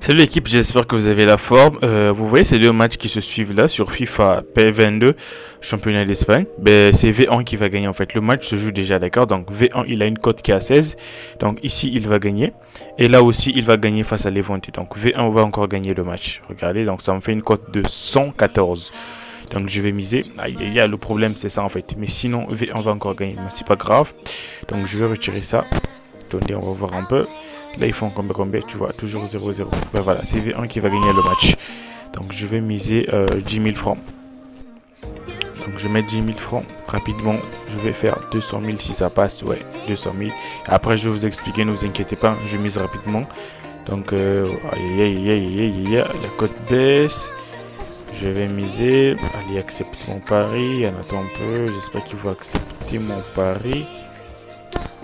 Salut l'équipe, j'espère que vous avez la forme. Vous voyez ces deux matchs qui se suivent là sur FIFA P22, championnat d'Espagne. Ben, c'est V1 qui va gagner en fait. Le match se joue déjà, d'accord. Donc V1 il a une cote qui est à 16. Donc ici il va gagner. Et là aussi il va gagner face à Levante. Donc V1 va encore gagner le match. Regardez, donc ça me fait une cote de 114. Donc je vais miser. Aïe aïe aïe, le problème c'est ça en fait. Mais sinon V1 va encore gagner. Mais c'est pas grave. Donc je vais retirer ça. Attendez, on va voir un peu. Là, ils font combien, tu vois, toujours 0-0. Ben voilà, c'est V1 qui va gagner le match. Donc, je vais miser 10 000 francs. Donc, je mets 10 000 francs rapidement. Je vais faire 200 000 si ça passe. Ouais, 200 000. Après, je vais vous expliquer, ne vous inquiétez pas. Je mise rapidement. Donc, aïe, aïe, aïe, aïe, aïe, la cote baisse. Je vais miser. Allez, accepte mon pari. On attend un peu. J'espère qu'il va accepter mon pari.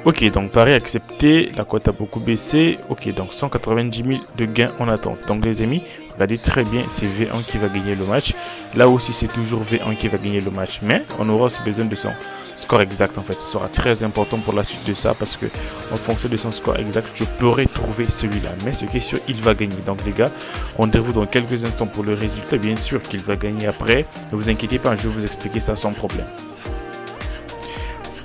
Ok, donc pari accepté, la cote a beaucoup baissé. Ok, donc 190 000 de gains en attente. Donc les amis, regardez très bien, c'est V1 qui va gagner le match. Là aussi, c'est toujours V1 qui va gagner le match. Mais on aura aussi besoin de son score exact en fait. Ce sera très important pour la suite de ça parce que en fonction de son score exact, je pourrais trouver celui-là. Mais ce qui est sûr, il va gagner. Donc les gars, rendez-vous dans quelques instants pour le résultat. Bien sûr qu'il va gagner après. Ne vous inquiétez pas, je vais vous expliquer ça sans problème.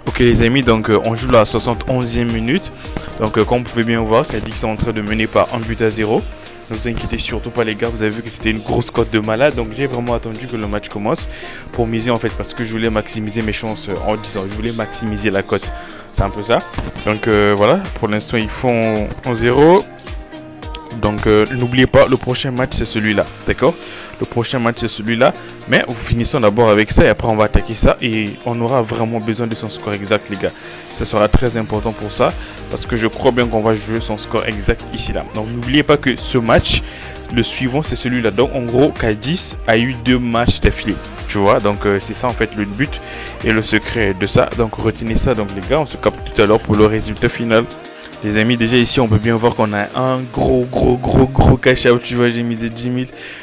Ok les amis, donc on joue la 71e minute. Donc comme vous pouvez bien voir, Cadix est en train de mener par 1-0. Ne vous inquiétez surtout pas les gars, vous avez vu que c'était une grosse cote de malade. Donc j'ai vraiment attendu que le match commence pour miser en fait. Parce que je voulais maximiser mes chances en disant, je voulais maximiser la cote. C'est un peu ça. Donc voilà, pour l'instant ils font 1-0. Donc n'oubliez pas, le prochain match c'est celui-là, d'accord? Le prochain match c'est celui-là. Mais finissons d'abord avec ça et après on va attaquer ça. Et on aura vraiment besoin de son score exact les gars. Ça sera très important pour ça. Parce que je crois bien qu'on va jouer son score exact ici là. Donc n'oubliez pas que ce match, le suivant c'est celui-là. Donc en gros, Cadiz a eu 2 matchs d'affilée. Tu vois, donc c'est ça en fait le but et le secret de ça. Donc retenez ça donc les gars, on se capte tout à l'heure pour le résultat final. Les amis, déjà ici on peut bien voir qu'on a un gros cash out, tu vois, j'ai misé 10 000,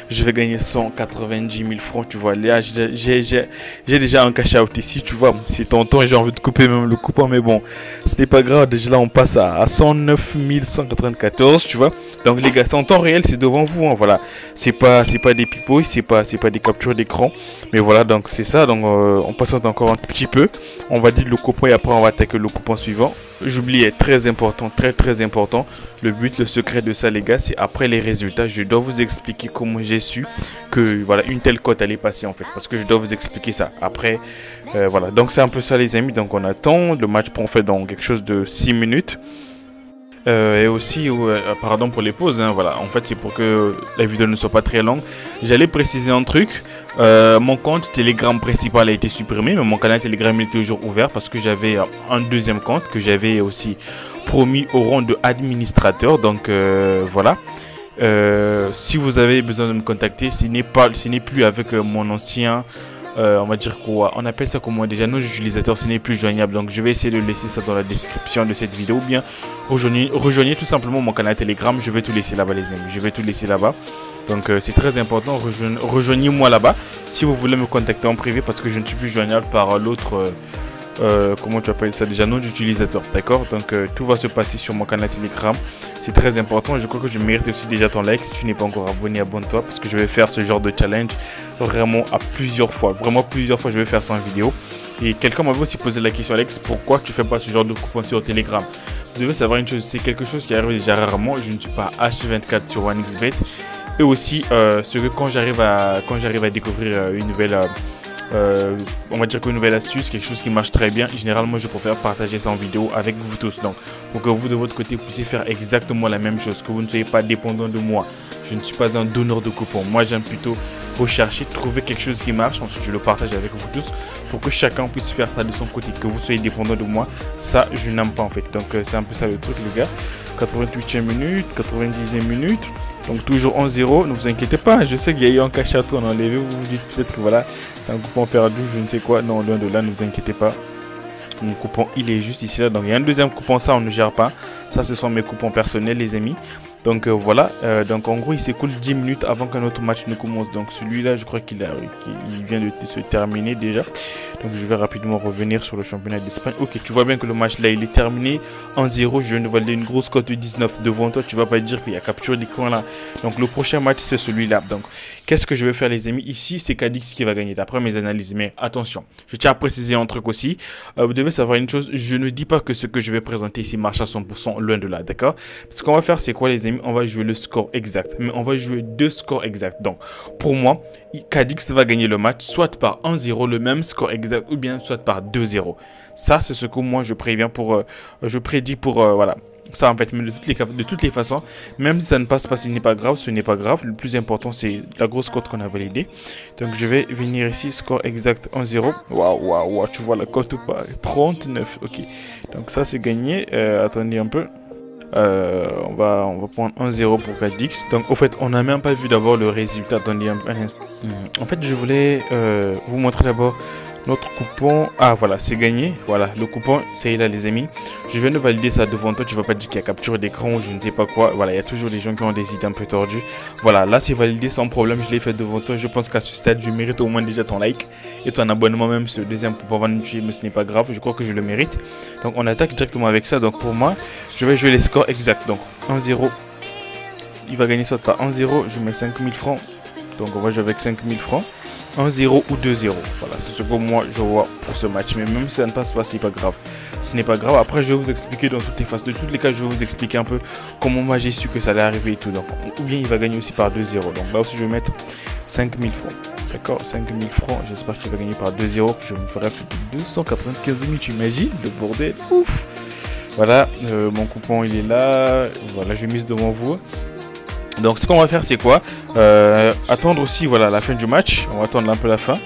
je vais gagner 190 000 francs, tu vois, là j'ai déjà un cash out ici, tu vois, c'est tonton et j'ai envie de couper même le coupon, mais bon, ce n'est pas grave, déjà là on passe à 109 194, tu vois, donc les gars, c'est en temps réel, c'est devant vous, hein, voilà, c'est pas des pipos, c'est pas des captures d'écran, mais voilà, donc c'est ça, donc on patiente encore un petit peu, on va dire le coupon et après on va attaquer le coupon suivant. J'oubliais, très important, très important. Le but, le secret de ça les gars, c'est après les résultats, je dois vous expliquer comment j'ai su que voilà une telle cote allait passer en fait. Parce que je dois vous expliquer ça. Après, voilà. Donc c'est un peu ça les amis. Donc on attend. Le match prend fait dans quelque chose de 6 minutes. Et aussi, pardon pour les pauses, hein, voilà. En fait, c'est pour que la vidéo ne soit pas très longue. J'allais préciser un truc. Mon compte Telegram principal a été supprimé, mais mon canal Telegram est toujours ouvert parce que j'avais un deuxième compte que j'avais aussi promis au rang de administrateur. Donc voilà. Si vous avez besoin de me contacter, ce n'est plus avec mon ancien. On va dire quoi, on appelle ça comment déjà, nos utilisateurs, ce n'est plus joignable. Donc je vais essayer de laisser ça dans la description de cette vidéo, ou bien rejoignez tout simplement mon canal Telegram. Je vais tout laisser là-bas les amis, je vais tout laisser là-bas. Donc c'est très important, rejoignez-moi là-bas si vous voulez me contacter en privé parce que je ne suis plus joignable par l'autre, comment tu appelles ça déjà, nom d'utilisateur, d'accord. Donc tout va se passer sur mon canal Telegram, c'est très important. Je crois que je mérite aussi déjà ton like. Si tu n'es pas encore abonné, abonne-toi parce que je vais faire ce genre de challenge vraiment à plusieurs fois, vraiment plusieurs fois je vais faire ça en vidéo. Et quelqu'un m'avait aussi posé la question, Alex, pourquoi tu fais pas ce genre de coupon sur Telegram? Vous devez savoir une chose, c'est quelque chose qui arrive déjà rarement. Je ne suis pas H24 sur OneXBet. Et aussi, ce que quand j'arrive à découvrir une nouvelle, on va dire qu'une nouvelle astuce, quelque chose qui marche très bien, généralement je préfère partager ça en vidéo avec vous tous. Donc, pour que vous de votre côté puissiez faire exactement la même chose, que vous ne soyez pas dépendant de moi. Je ne suis pas un donneur de coupons. Moi, j'aime plutôt rechercher, trouver quelque chose qui marche. Ensuite, je le partage avec vous tous pour que chacun puisse faire ça de son côté. Que vous soyez dépendant de moi, ça, je n'aime pas en fait. Donc, c'est un peu ça le truc, les gars. 88e minute, 90e minute. Donc toujours 1-0, ne vous inquiétez pas, je sais qu'il y a eu un cash out, on a enlevé, vous vous dites peut-être que voilà, c'est un coupon perdu, je ne sais quoi, non, loin de là, ne vous inquiétez pas. Mon coupon, il est juste ici, là, donc il y a un deuxième coupon, ça on ne gère pas, ça ce sont mes coupons personnels les amis. Donc voilà, donc en gros il s'écoule 10 minutes avant qu'un autre match ne commence. Donc celui-là je crois qu'il vient de se terminer déjà. Donc je vais rapidement revenir sur le championnat d'Espagne. Ok, tu vois bien que le match là il est terminé 1-0. Je viens de valider une grosse cote de 19 devant toi. Tu vas pas dire qu'il y a capture d'écran là. Donc le prochain match c'est celui-là. Donc qu'est-ce que je vais faire les amis? Ici c'est Cadix qui va gagner d'après mes analyses. Mais attention, je tiens à préciser un truc aussi. Vous devez savoir une chose, je ne dis pas que ce que je vais présenter ici marche à 100%, loin de là, d'accord? Ce qu'on va faire c'est quoi les amis? On va jouer le score exact. Mais on va jouer deux scores exacts. Donc pour moi, Cadix va gagner le match soit par 1-0, le même score exact, ou bien soit par 2-0. Ça c'est ce que moi je préviens pour, je prédis pour, voilà. Ça en fait, mais de toutes les façons, même si ça ne passe pas, ce n'est pas grave, ce n'est pas grave. Le plus important c'est la grosse cote qu'on a validée. Donc je vais venir ici, score exact 1-0. Waouh, tu vois la cote ou pas? 39, ok. Donc ça c'est gagné. Attendez un peu. On va prendre 1-0 pour Cadix. Donc au fait on n'a même pas vu d'abord le résultat. Attendez un instant. En fait je voulais vous montrer d'abord notre coupon. Ah voilà, c'est gagné. Voilà, le coupon c'est là les amis. Je viens de valider ça devant toi. Tu vas pas dire qu'il y a capture d'écran ou je ne sais pas quoi. Voilà, il y a toujours des gens qui ont des idées un peu tordues. Voilà, là c'est validé sans problème. Je l'ai fait devant toi. Je pense qu'à ce stade je mérite au moins déjà ton like et ton abonnement même sur le deuxième pour pouvoir nous tuer. Mais ce n'est pas grave, je crois que je le mérite. Donc on attaque directement avec ça. Donc pour moi je vais jouer les scores exacts. Donc 1-0, il va gagner soit par 1-0. Je mets 5000 francs. Donc on va jouer avec 5000 francs. 1-0 ou 2-0. Voilà, c'est ce que moi je vois pour ce match. Mais même si ça ne passe pas, c'est pas grave. Ce n'est pas grave. Après, je vais vous expliquer dans toutes les phases. De tous les cas, je vais vous expliquer un peu comment moi j'ai su que ça allait arriver et tout. Donc, ou bien il va gagner aussi par 2-0. Donc là aussi, je vais mettre 5000 francs. D'accord, 5000 francs. J'espère qu'il va gagner par 2-0. Je me ferai plus de 295 000. Tu imagines le bordel? Ouf! Voilà, mon coupon il est là. Voilà, je mise devant vous. Donc ce qu'on va faire c'est quoi? Attendre aussi voilà la fin du match. On va attendre un peu la fin.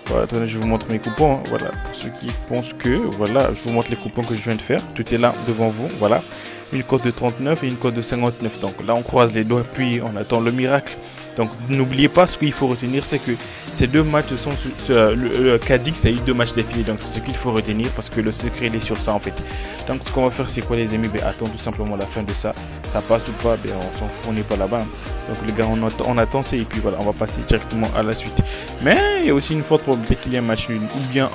Voilà, attendez, je vous montre mes coupons. Hein. Voilà, pour ceux qui pensent que voilà, je vous montre les coupons que je viens de faire. Tout est là devant vous. Voilà, une cote de 39 et une cote de 59. Donc là on croise les doigts puis on attend le miracle. Donc n'oubliez pas, ce qu'il faut retenir c'est que ces deux matchs sont le Cadix a eu deux matchs d'affilée. Donc c'est ce qu'il faut retenir parce que le secret il est sur ça en fait. Donc ce qu'on va faire c'est quoi les amis? Ben, attendre tout simplement la fin de ça. Ça passe ou pas, ben, on s'en fout, on n'est pas là-bas. Donc les gars on attend et puis voilà on va passer directement à la suite. Mais il y a aussi une forte probabilité qu'il y ait un match nul ou bien 1-1-1.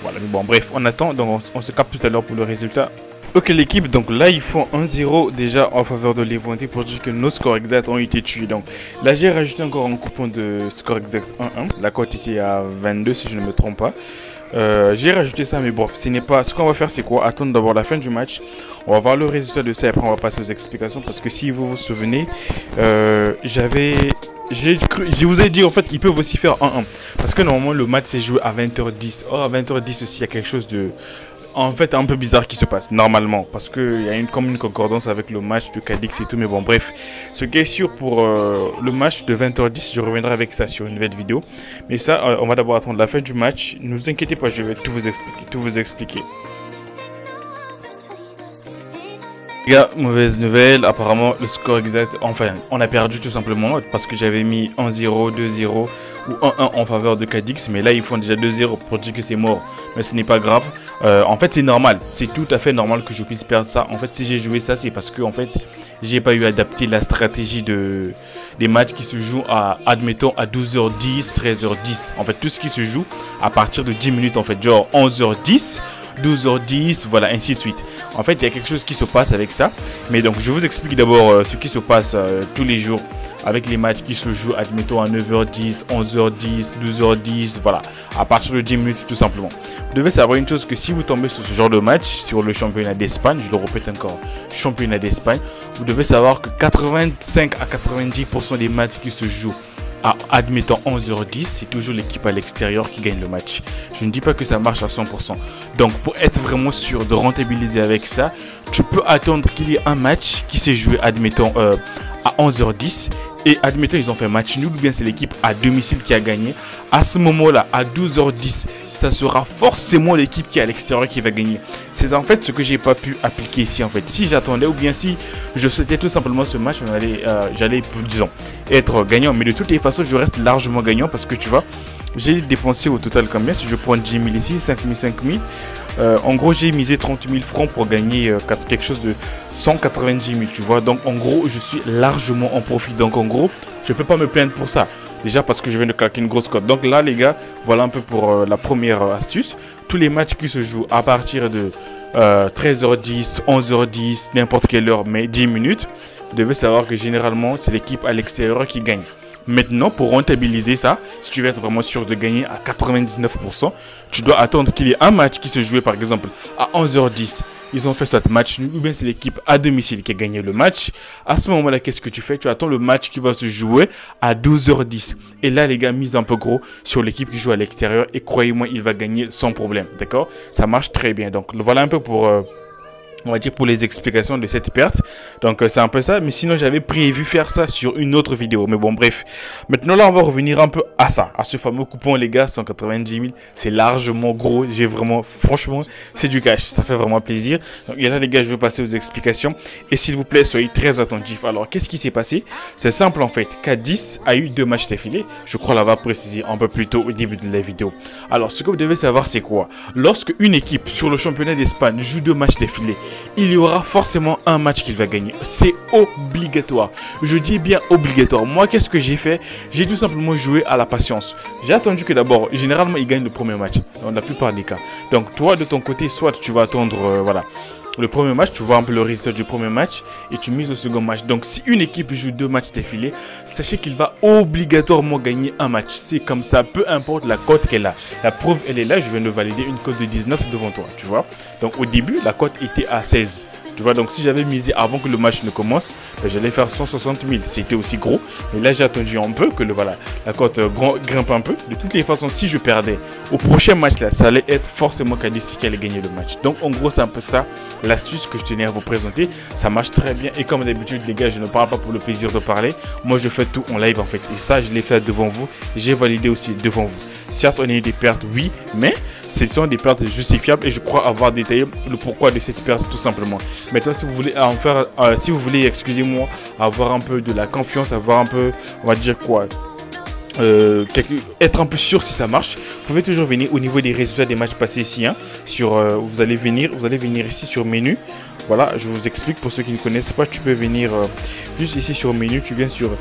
Voilà mais bon bref on attend. Donc on se capte tout à l'heure pour le résultat. Ok l'équipe, donc là ils font 1-0 déjà en faveur de l'Eventé pour dire que nos scores exacts ont été tués. Donc là j'ai rajouté encore un coupon de score exact 1-1. La cote était à 22 si je ne me trompe pas. J'ai rajouté ça mais bon ce n'est pas. Ce qu'on va faire c'est quoi? Attendre d'abord la fin du match. On va voir le résultat de ça et après on va passer aux explications. Parce que si vous vous souvenez, je vous ai dit en fait qu'ils peuvent aussi faire 1-1. Parce que normalement le match s'est joué à 20h10. Or à 20h10 aussi il y a quelque chose de... En fait, un peu bizarre qui se passe normalement parce qu'il y a comme une concordance avec le match de Cadix et tout. Mais bon, bref, ce qui est sûr pour le match de 20h10, je reviendrai avec ça sur une nouvelle vidéo. Mais ça, on va d'abord attendre la fin du match. Ne vous inquiétez pas, je vais tout vous expliquer. Les gars, mauvaise nouvelle, apparemment le score exact, enfin on a perdu tout simplement parce que j'avais mis 1-0, 2-0 ou 1-1 en faveur de Cadix, mais là ils font déjà 2-0 pour dire que c'est mort, mais ce n'est pas grave. En fait c'est normal, c'est tout à fait normal que je puisse perdre ça. En fait si j'ai joué ça c'est parce que en fait j'ai pas eu à adapter la stratégie des matchs qui se jouent à, admettons, à 12h10, 13h10. En fait tout ce qui se joue à partir de 10 minutes en fait, genre 11h10, 12h10, voilà, ainsi de suite. En fait, il y a quelque chose qui se passe avec ça. Mais donc, je vous explique d'abord ce qui se passe tous les jours avec les matchs qui se jouent, admettons, à 9h10, 11h10, 12h10, voilà, à partir de 10 minutes, tout simplement. Vous devez savoir une chose, que si vous tombez sur ce genre de match, sur le championnat d'Espagne, je le répète encore, championnat d'Espagne, vous devez savoir que 85 à 90% des matchs qui se jouent admettons 11h10, c'est toujours l'équipe à l'extérieur qui gagne le match. Je ne dis pas que ça marche à 100%. Donc pour être vraiment sûr de rentabiliser avec ça, tu peux attendre qu'il y ait un match qui s'est joué, admettons, à 11h10. Et admettons ils ont fait match nul, ou bien c'est l'équipe à domicile qui a gagné. À ce moment-là, à 12h10, ça sera forcément l'équipe qui est à l'extérieur qui va gagner. C'est en fait ce que j'ai pas pu appliquer ici en fait. Si j'attendais ou bien si je souhaitais tout simplement ce match, j'allais, disons, être gagnant. Mais de toutes les façons, je reste largement gagnant parce que tu vois, j'ai dépensé au total combien? Si je prends 10 000 ici, 5 000, 5 000. En gros, j'ai misé 30 000 francs pour gagner quelque chose de 190 000, tu vois. Donc, en gros, je suis largement en profit. Donc, en gros, je peux pas me plaindre pour ça. Déjà parce que je viens de claquer une grosse cote. Donc là, les gars, voilà un peu pour la première astuce. Tous les matchs qui se jouent à partir de 13h10, 11h10, n'importe quelle heure, mais 10 minutes, vous devez savoir que généralement, c'est l'équipe à l'extérieur qui gagne. Maintenant, pour rentabiliser ça, si tu veux être vraiment sûr de gagner à 99%, tu dois attendre qu'il y ait un match qui se jouait par exemple à 11h10. Ils ont fait ce match nul, ou bien c'est l'équipe à domicile qui a gagné le match. À ce moment-là, qu'est-ce que tu fais? Tu attends le match qui va se jouer à 12h10. Et là, les gars, mise un peu gros sur l'équipe qui joue à l'extérieur. Et croyez-moi, il va gagner sans problème. D'accord? Ça marche très bien. Donc, voilà un peu pour... on va dire pour les explications de cette perte. Donc c'est un peu ça. Mais sinon j'avais prévu faire ça sur une autre vidéo. Mais bon bref. Maintenant là on va revenir un peu à ça. À ce fameux coupon les gars. 190 000. C'est largement gros. J'ai vraiment. Franchement c'est du cash. Ça fait vraiment plaisir. Donc et là les gars je vais passer aux explications. Et s'il vous plaît soyez très attentifs. Alors qu'est-ce qui s'est passé? C'est simple en fait. K10 a eu 2 matchs d'affilée. Je crois l'avoir précisé un peu plus tôt au début de la vidéo. Alors ce que vous devez savoir c'est quoi? Lorsque une équipe sur le championnat d'Espagne joue 2 matchs d'affilée, il y aura forcément un match qu'il va gagner. C'est obligatoire. Je dis bien obligatoire. Moi, qu'est-ce que j'ai fait? J'ai tout simplement joué à la patience. J'ai attendu que d'abord, généralement, il gagne le premier match. Dans la plupart des cas. Donc, toi, de ton côté, soit tu vas attendre, voilà. Le premier match, tu vois un peu le résultat du premier match et tu mises au second match. Donc, si une équipe joue 2 matchs d'affilée, sachez qu'il va obligatoirement gagner un match. C'est comme ça, peu importe la cote qu'elle a. La preuve, elle est là. Je viens de valider une cote de 19 devant toi, tu vois. Donc, au début, la cote était à 16. Tu vois, donc si j'avais misé avant que le match ne commence, ben, j'allais faire 160 000. C'était aussi gros. Mais là, j'ai attendu un peu que la cote grimpe un peu. De toutes les façons, si je perdais au prochain match, là, ça allait être forcément Cadiz qui allait gagner le match. Donc, en gros, c'est un peu ça l'astuce que je tenais à vous présenter. Ça marche très bien. Et comme d'habitude, les gars, je ne parle pas pour le plaisir de parler. Moi, je fais tout en live en fait. Et ça, je l'ai fait devant vous. J'ai validé aussi devant vous. Certes, on a eu des pertes, oui, mais ce sont des pertes justifiables. Et je crois avoir détaillé le pourquoi de cette perte tout simplement. Maintenant, si vous voulez en faire, si vous voulez, excusez-moi, avoir un peu de la confiance, avoir un peu, on va dire quoi, être un peu sûr si ça marche, vous pouvez toujours venir au niveau des résultats des matchs passés ici. Hein, vous allez venir ici sur menu. Voilà, je vous explique pour ceux qui ne connaissent pas. Tu peux venir juste ici sur menu. Tu viens sur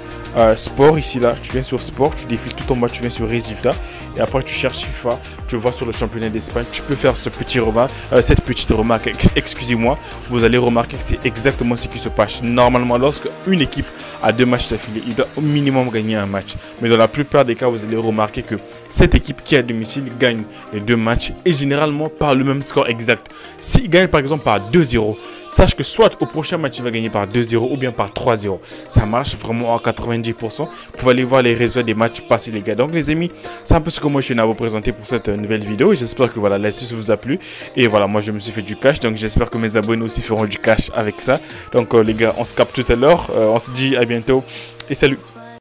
sport ici là. Tu viens sur sport. Tu défiles tout en bas. Tu viens sur résultats. Et après tu cherches FIFA. Tu vas sur le championnat d'Espagne. Tu peux faire cette petite remarque. Excusez-moi. Vous allez remarquer que c'est exactement ce qui se passe. Normalement, lorsque une équipe a 2 matchs d'affilée, il doit au minimum gagner un match. Mais dans la plupart des cas, vous allez remarquer que cette équipe qui est à domicile gagne les 2 matchs et généralement par le même score exact. S'il gagne par exemple par 2-0, sache que soit au prochain match il va gagner par 2-0 ou bien par 3-0. Ça marche vraiment à 90%. Vous pouvez aller voir les résultats des matchs passés les gars. Donc les amis, c'est un peu ce que moi je viens à vous présenter pour cette nouvelle vidéo. J'espère que voilà, l'astuce vous a plu. Et voilà, moi je me suis fait du cash. Donc j'espère que mes abonnés aussi feront du cash avec ça. Donc les gars, on se capte tout à l'heure. On se dit à bientôt et salut.